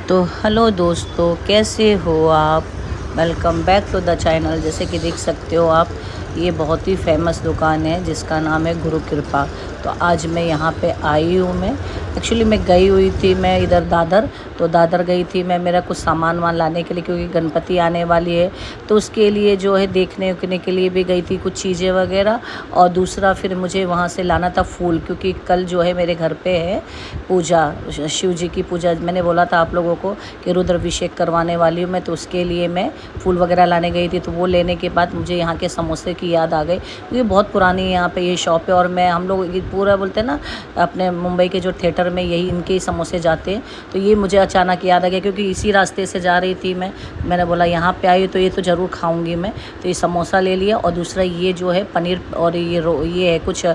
तो हेलो दोस्तों, कैसे हो आप। Welcome back to the channel. जैसे कि देख सकते हो आप, ये बहुत ही फेमस दुकान है जिसका नाम है गुरु कृपा। तो आज मैं यहाँ पे आई हूँ। मैं एक्चुअली मैं गई हुई थी, मैं इधर दादर, तो दादर गई थी मैं मेरा कुछ सामान वान लाने के लिए, क्योंकि गणपति आने वाली है। तो उसके लिए जो है देखने उखने के लिए भी गई थी, कुछ चीज़ें वगैरह। और दूसरा फिर मुझे वहाँ से लाना था फूल, क्योंकि कल जो है मेरे घर पे है पूजा, शिव जी की पूजा। मैंने बोला था आप लोगों को कि रुद्राभिषेक करवाने वाली हूँ मैं, तो उसके लिए मैं फूल वगैरह लाने गई थी। तो वो लेने के बाद मुझे यहाँ के समोसे की याद आ गई, क्योंकि बहुत पुरानी यहाँ पे ये शॉप है। और मैं हम लोग पूरा बोलते हैं ना, अपने मुंबई के जो थिएटर में यही इनके ही समोसे जाते हैं। तो ये मुझे अचानक याद आ गया, क्योंकि इसी रास्ते से जा रही थी मैंने बोला यहाँ पे आई तो ये तो ज़रूर खाऊंगी मैं। तो ये समोसा ले लिया, और दूसरा ये जो है पनीर, और ये है कुछ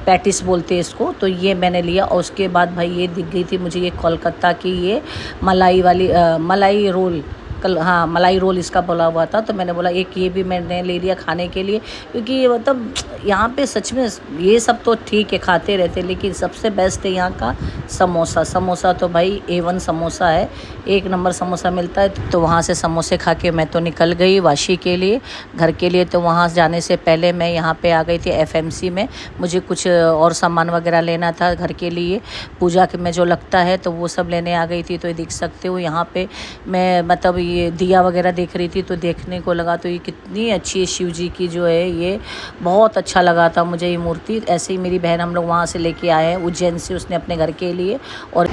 पैटिस बोलते हैं इसको, तो ये मैंने लिया। और उसके बाद भाई ये दिख गई थी मुझे ये कोलकाता की ये मलाई वाली मलाई रोल, कल हाँ मलाई रोल इसका बोला हुआ था। तो मैंने बोला एक ये भी मैंने ले लिया खाने के लिए, क्योंकि ये मतलब यहाँ पे सच में ये सब तो ठीक है खाते रहते, लेकिन सबसे बेस्ट है यहाँ का समोसा तो भाई A1 समोसा है, एक नंबर समोसा मिलता है। तो वहाँ से समोसे खा के मैं तो निकल गई वाशी के लिए, घर के लिए। तो वहाँ जाने से पहले मैं यहाँ पे आ गई थी FMC में, मुझे कुछ और सामान वगैरह लेना था घर के लिए, पूजा में जो लगता है तो वो सब लेने आ गई थी। तो ये देख सकते हो यहाँ पे मैं मतलब ये दिया वगैरह देख रही थी, तो देखने को लगा तो ये कितनी अच्छी है शिव जी की जो है, ये बहुत अच्छा लगा था मुझे ये मूर्ति। ऐसे ही मेरी बहन हम लोग वहाँ से लेके आए हैं उज्जैन से, उसने अपने घर के लिए। और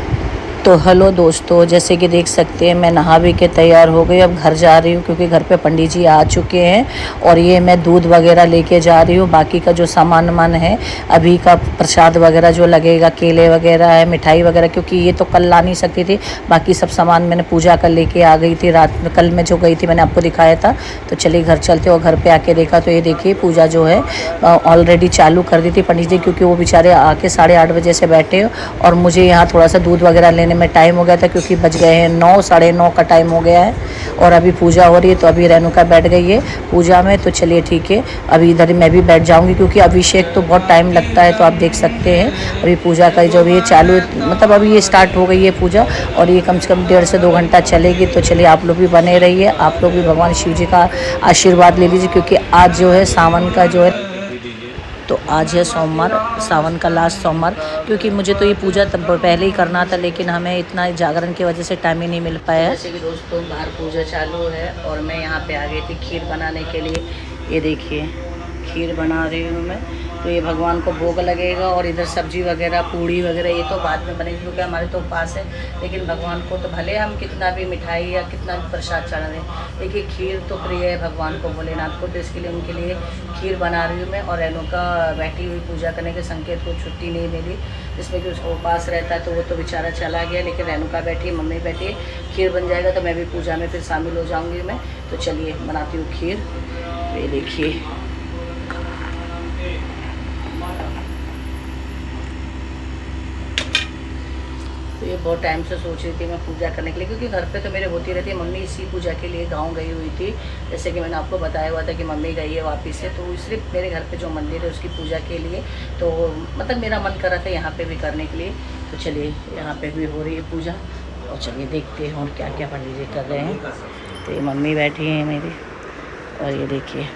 तो हेलो दोस्तों, जैसे कि देख सकते हैं मैं नहा भी के तैयार हो गई, अब घर जा रही हूँ, क्योंकि घर पे पंडित जी आ चुके हैं। और ये मैं दूध वगैरह लेके जा रही हूँ, बाकी का जो सामान वामान है अभी का प्रसाद वगैरह जो लगेगा, केले वगैरह है, मिठाई वगैरह, क्योंकि ये तो कल ला नहीं सकती थी। बाकी सब सामान मैंने पूजा कर लेके आ गई थी रात में, कल मैं जो गई थी मैंने आपको दिखाया था। तो चलिए घर चलते, और घर पर आके देखा तो ये देखिए पूजा जो है ऑलरेडी चालू कर दी थी पंडित जी, क्योंकि वो बेचारे आके 8:30 बजे से बैठे। और मुझे यहाँ थोड़ा सा दूध वगैरह लेने में टाइम हो गया था, क्योंकि बज गए हैं 9, 9:30 का टाइम हो गया है। और अभी पूजा हो रही है, तो अभी रेणुका बैठ गई है पूजा में। तो चलिए ठीक है, अभी इधर मैं भी बैठ जाऊंगी, क्योंकि अभिषेक तो बहुत टाइम लगता है। तो आप देख सकते हैं अभी पूजा का जो ये चालू, मतलब अभी ये स्टार्ट हो गई है पूजा, और ये कम से कम 1.5 से 2 घंटा चलेगी। तो चलिए आप लोग भी बने रहिए, आप लोग भी भगवान शिव जी का आशीर्वाद ले लीजिए, क्योंकि आज जो है सावन का जो है, तो आज है सोमवार, सावन का लास्ट सोमवार। क्योंकि मुझे तो ये पूजा तब पहले ही करना था, लेकिन हमें इतना जागरण की वजह से टाइम ही नहीं मिल पाया। जैसे कि दोस्तों बाहर पूजा चालू है, और मैं यहाँ पे आ गई थी खीर बनाने के लिए। ये देखिए खीर बना रही हूँ मैं, तो ये भगवान को भोग लगेगा। और इधर सब्जी वगैरह पूड़ी वगैरह ये तो बाद में बनेगी, क्योंकि हमारे तो उपवास है। लेकिन भगवान को तो भले हम कितना भी मिठाई या कितना भी प्रसाद चढ़ा दें, देखिए खीर तो प्रिय है भगवान को, भोलेनाथ को। तो इसके लिए उनके लिए खीर बना रही हूँ मैं। और रेणुका बैठी हुई पूजा करने के संकेत को छुट्टी नहीं मिली, जिसमें कि उसको उपवास रहता है, तो वो तो बेचारा चला गया। लेकिन रेणुका बैठी, मम्मी बैठी, खीर बन जाएगा तो मैं भी पूजा में फिर शामिल हो जाऊँगी मैं। तो चलिए बनाती हूँ खीर। ये देखिए तो ये बहुत टाइम से सोच रही थी मैं पूजा करने के लिए, क्योंकि घर पे तो मेरे होती रहती है। मम्मी इसी पूजा के लिए गांव गई हुई थी, जैसे कि मैंने आपको बताया हुआ था कि मम्मी गई है वापस से। तो सिर्फ मेरे घर पे जो मंदिर है उसकी पूजा के लिए, तो मतलब मेरा मन कर रहा था यहाँ पे भी करने के लिए। तो चलिए यहाँ पे भी हो रही है पूजा, और चलिए देखते हैं और क्या क्या पंडित जी कर रहे हैं। तो ये मम्मी बैठी हैं मेरी, और ये देखिए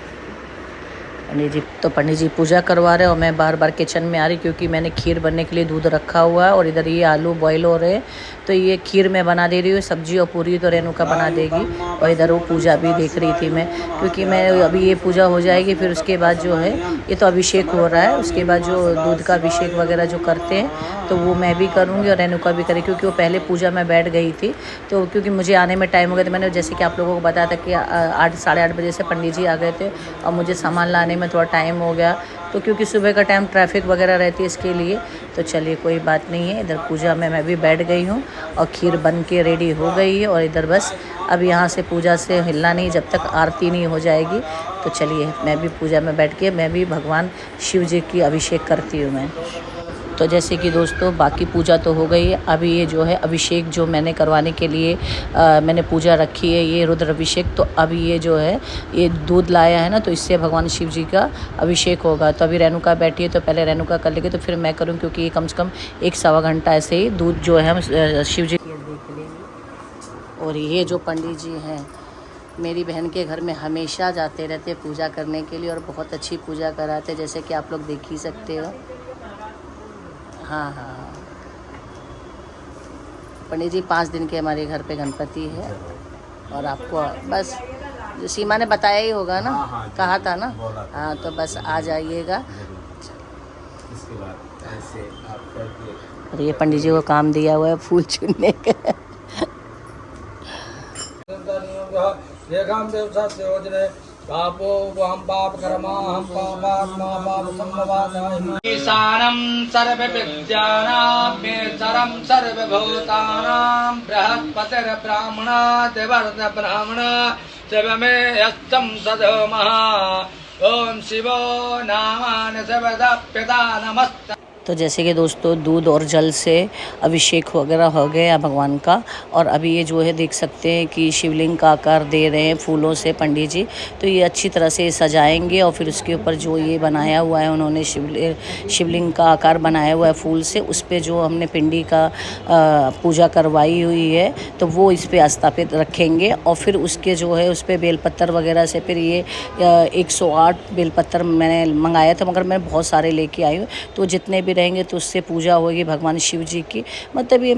पंडित जी, तो पंडित जी पूजा करवा रहे हैं, और मैं बार बार किचन में आ रही, क्योंकि मैंने खीर बनने के लिए दूध रखा हुआ है। और इधर ये आलू बॉईल हो रहे हैं, तो ये खीर मैं बना दे रही हूँ, सब्जी और पूरी तो रेणुका बना देगी। और इधर वो पूजा भी देख रही थी मैं, क्योंकि मैं अभी ये पूजा हो जाएगी, फिर उसके बाद जो है ये तो अभिषेक हो रहा है, उसके बाद जो दूध का अभिषेक वगैरह जो करते हैं तो वो मैं भी करूँगी और रेणुका भी करेगी, क्योंकि वो पहले पूजा में बैठ गई थी। तो क्योंकि मुझे आने में टाइम हो गया, तो मैंने जैसे कि आप लोगों को बताया था कि 8, 8:30 बजे से पंडित जी आ गए थे, और मुझे सामान लाने में थोड़ा टाइम हो गया। तो क्योंकि सुबह का टाइम ट्रैफिक वगैरह रहती है इसके लिए। तो चलिए कोई बात नहीं है, इधर पूजा में मैं भी बैठ गई हूँ, और खीर बन के रेडी हो गई है। और इधर बस अब यहाँ से पूजा से हिलना नहीं जब तक आरती नहीं हो जाएगी। तो चलिए मैं भी पूजा में बैठ के मैं भी भगवान शिव जी की अभिषेक करती हूँ मैं। तो जैसे कि दोस्तों बाकी पूजा तो हो गई है, अभी ये जो है अभिषेक जो मैंने करवाने के लिए मैंने पूजा रखी है, ये रुद्र अभिषेक। तो अभी ये जो है ये दूध लाया है ना, तो इससे भगवान शिव जी का अभिषेक होगा। तो अभी रेणुका बैठी है, तो पहले रेणुका कर लेंगे, तो फिर मैं करूँ, क्योंकि ये कम से कम 1 सवा घंटा ऐसे ही दूध जो है हम शिव जी देख लेंगे। और ये जो पंडित जी हैं मेरी बहन के घर में हमेशा जाते रहते पूजा करने के लिए और बहुत अच्छी पूजा कराते, जैसे कि आप लोग देख ही सकते हो। हाँ हाँ, पंडित जी 5 दिन के हमारे घर पे गणपति है। और आपको बस जो सीमा ने बताया ही होगा ना, कहा था ना, हाँ, तो बस आ जाइएगा। इसके बाद ऐसे आप करके और ये पंडित जी को काम दिया हुआ है फूल चुनने का। पापो हम पाप कर्मा हम पापात्मा पाप संभवानाहि ईशानं सर्व विद्यानां मेचरं सर्वभूतानां बृहस्पतिर्ब्राह्मणात् वर्ध ब्राह्मण शिवमे यस्तं सदोमः ओम शिवो नामान सर्वदा नमस्ते। तो जैसे कि दोस्तों दूध और जल से अभिषेक वगैरह हो गया भगवान का। और अभी ये जो है देख सकते हैं कि शिवलिंग का आकार दे रहे हैं फूलों से पंडित जी। तो ये अच्छी तरह से सजाएंगे और फिर उसके ऊपर जो ये बनाया हुआ है उन्होंने शिवलिंग का आकार बनाया हुआ है फूल से, उस पर जो हमने पिंडी का पूजा करवाई हुई है तो वो इस पर स्थापित रखेंगे। और फिर उसके जो है उस पर बेलपत्तर वगैरह से फिर ये 108 बेलपत्तर मैंने मंगाया था, मगर मैं बहुत सारे लेके आई हूँ। तो जितने भी रहेंगे तो उससे पूजा होगी भगवान शिव जी की। मतलब ये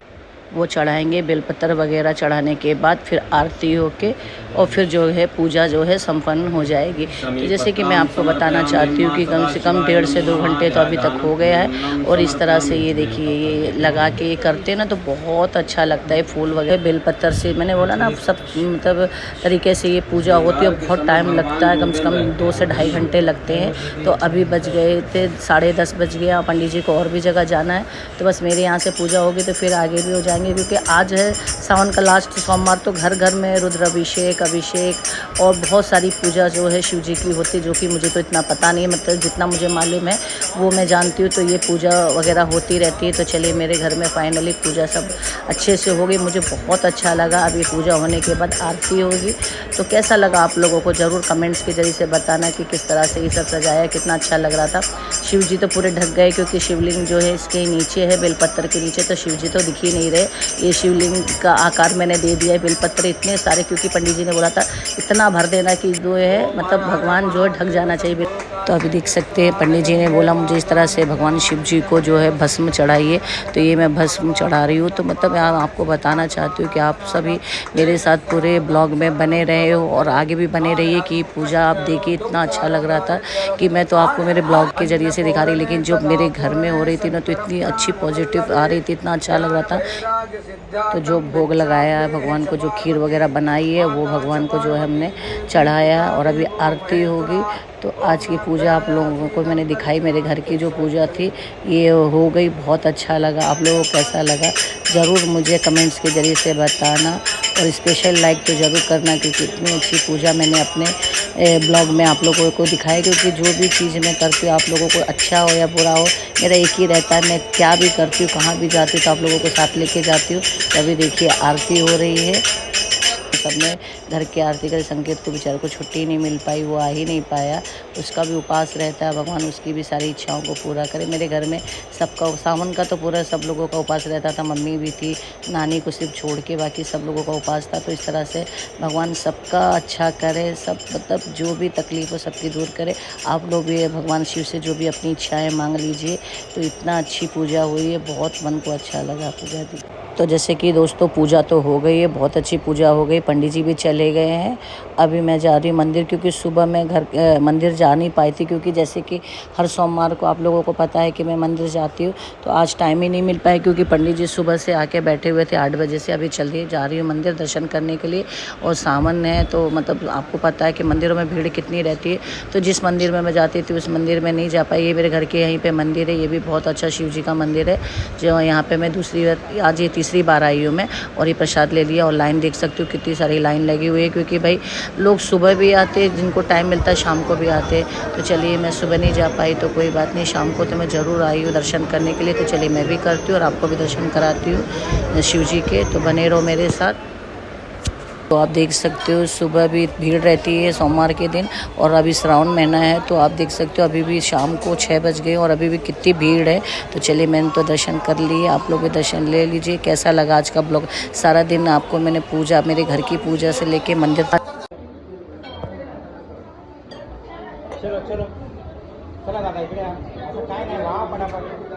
वो चढ़ाएंगे बेलपत्र वगैरह चढ़ाने के बाद फिर आरती होके और फिर जो है पूजा जो है संपन्न हो जाएगी। तो जैसे कि मैं आपको बताना चाहती हूँ कि कम से कम 1.5 से 2 घंटे तो अभी तक हो गया है। और इस तरह से ये देखिए ये लगा के ये करते हैं ना तो बहुत अच्छा लगता है। फूल वगैरह बेलपत्र से मैंने बोला ना सब मतलब तरीके से ये पूजा होती है। बहुत टाइम लगता है, कम से कम 2 से 2.5 घंटे लगते हैं। तो अभी बज गए थे 10:30 बज गया। पंडित जी को और भी जगह जाना है तो बस मेरे यहाँ से पूजा होगी तो फिर आगे भी हो जाएंगे, क्योंकि आज है सावन का लास्ट सोमवार। तो घर घर में रुद्राभिषेक अभिषेक और बहुत सारी पूजा जो है शिव जी की होती है, जो कि मुझे तो इतना पता नहीं है, मतलब जितना मुझे मालूम है वो मैं जानती हूँ। तो ये पूजा वगैरह होती रहती है। तो चलिए मेरे घर में फाइनली पूजा सब अच्छे से हो गई, मुझे बहुत अच्छा लगा। अब ये पूजा होने के बाद आरती होगी। तो कैसा लगा आप लोगों को ज़रूर कमेंट्स के जरिए से बताना कि किस तरह से ये सब सजाया, कितना अच्छा लग रहा था। शिव जी तो पूरे ढक गए क्योंकि शिवलिंग जो है इसके नीचे है, बेलपत्र के नीचे, तो शिव जी तो दिख ही नहीं रहे। ये शिवलिंग का आकार मैंने दे दिया है, बेलपत्र इतने सारे, क्योंकि पंडित जी ने बोला था इतना भर देना कि जो है मतलब भगवान जो है ढक जाना चाहिए। तो अभी देख सकते हैं पंडित जी ने बोला मुझे इस तरह से भगवान शिव जी को जो है भस्म चढ़ाइए, तो ये मैं भस्म चढ़ा रही हूँ। तो मतलब मैं आपको बताना चाहती हूँ कि आप सभी मेरे साथ पूरे ब्लॉग में बने रहे हो और आगे भी बने रहिए। कि पूजा आप देखिए इतना अच्छा लग रहा था कि मैं तो आपको मेरे ब्लॉग के ज़रिए से दिखा रही, लेकिन जो मेरे घर में हो रही थी ना तो इतनी अच्छी पॉजिटिव आ रही थी, इतना अच्छा लग रहा था। तो जो भोग लगाया है भगवान को, जो खीर वगैरह बनाई है वो भगवान को जो है हमने चढ़ाया। और अभी आरती होगी। तो आज की पूजा आप लोगों को मैंने दिखाई, मेरे घर की जो पूजा थी ये हो गई। बहुत अच्छा लगा। आप लोगों को कैसा लगा ज़रूर मुझे कमेंट्स के ज़रिए से बताना और स्पेशल लाइक तो ज़रूर करना, क्योंकि इतनी अच्छी पूजा मैंने अपने ब्लॉग में आप लोगों को दिखाई। क्योंकि जो भी चीज़ मैं करती हूँ आप लोगों को अच्छा हो या बुरा हो मेरा एक ही रहता है, मैं क्या भी करती हूँ कहाँ भी जाती हूँ तो आप लोगों को साथ लेके जाती हूँ। तो अभी देखिए आरती हो रही है। सबने घर की आरती कर, संकेत को बेचारे को छुट्टी नहीं मिल पाई, वो आ ही नहीं पाया। उसका भी उपास रहता है, भगवान उसकी भी सारी इच्छाओं को पूरा करे। मेरे घर में सबका सावन का तो पूरा सब लोगों का उपास रहता था, मम्मी भी थी, नानी को सिर्फ छोड़ के बाकी सब लोगों का उपास था। तो इस तरह से भगवान सबका अच्छा करे, सब मतलब जो भी तकलीफ हो सबकी दूर करे। आप लोग भी भगवान शिव से जो भी अपनी इच्छाएँ मांग लीजिए। तो इतना अच्छी पूजा हुई है, बहुत मन को अच्छा लगा पूजा दी। तो जैसे कि दोस्तों पूजा तो हो गई है, बहुत अच्छी पूजा हो गई, पंडित जी भी चले गए हैं। अभी मैं जा रही हूँ मंदिर, क्योंकि सुबह मैं मंदिर जा नहीं पाई थी, क्योंकि जैसे कि हर सोमवार को आप लोगों को पता है कि मैं मंदिर जाती हूँ। तो आज टाइम ही नहीं मिल पाया, क्योंकि पंडित जी सुबह से आके बैठे हुए थे 8 बजे से। अभी चलिए जा रही हूँ मंदिर दर्शन करने के लिए। और सावन है तो मतलब आपको पता है कि मंदिरों में भीड़ कितनी रहती है। तो जिस मंदिर में मैं जाती थी उस मंदिर में नहीं जा पाई। ये मेरे घर के यहीं पर मंदिर है, ये भी बहुत अच्छा शिव जी का मंदिर है। जो यहाँ पर मैं आज ये तीसरी बार आई हूँ मैं। और ये प्रसाद ले लिया और लाइन देख सकती हूँ कितनी सारी लाइन लगी हुई है, क्योंकि भाई लोग सुबह भी आते, जिनको टाइम मिलता है शाम को भी आते। तो चलिए मैं सुबह नहीं जा पाई तो कोई बात नहीं, शाम को तो मैं ज़रूर आई हूँ दर्शन करने के लिए। तो चलिए मैं भी करती हूँ और आपको भी दर्शन कराती हूँ शिव जी के। तो बने रहो मेरे साथ। तो आप देख सकते हो सुबह भी भीड़ रहती है सोमवार के दिन, और अभी श्रावण महीना है तो आप देख सकते हो अभी भी शाम को 6 बज गए और अभी भी कितनी भीड़ है। तो चलिए मैंने तो दर्शन कर लिए, आप लोग भी दर्शन ले लीजिए। कैसा लगा आज का ब्लॉग? सारा दिन आपको मैंने पूजा, मेरे घर की पूजा से लेके मंदिर तक। चलो चलो चला दादा इकडे असं काय नाही वा पटापट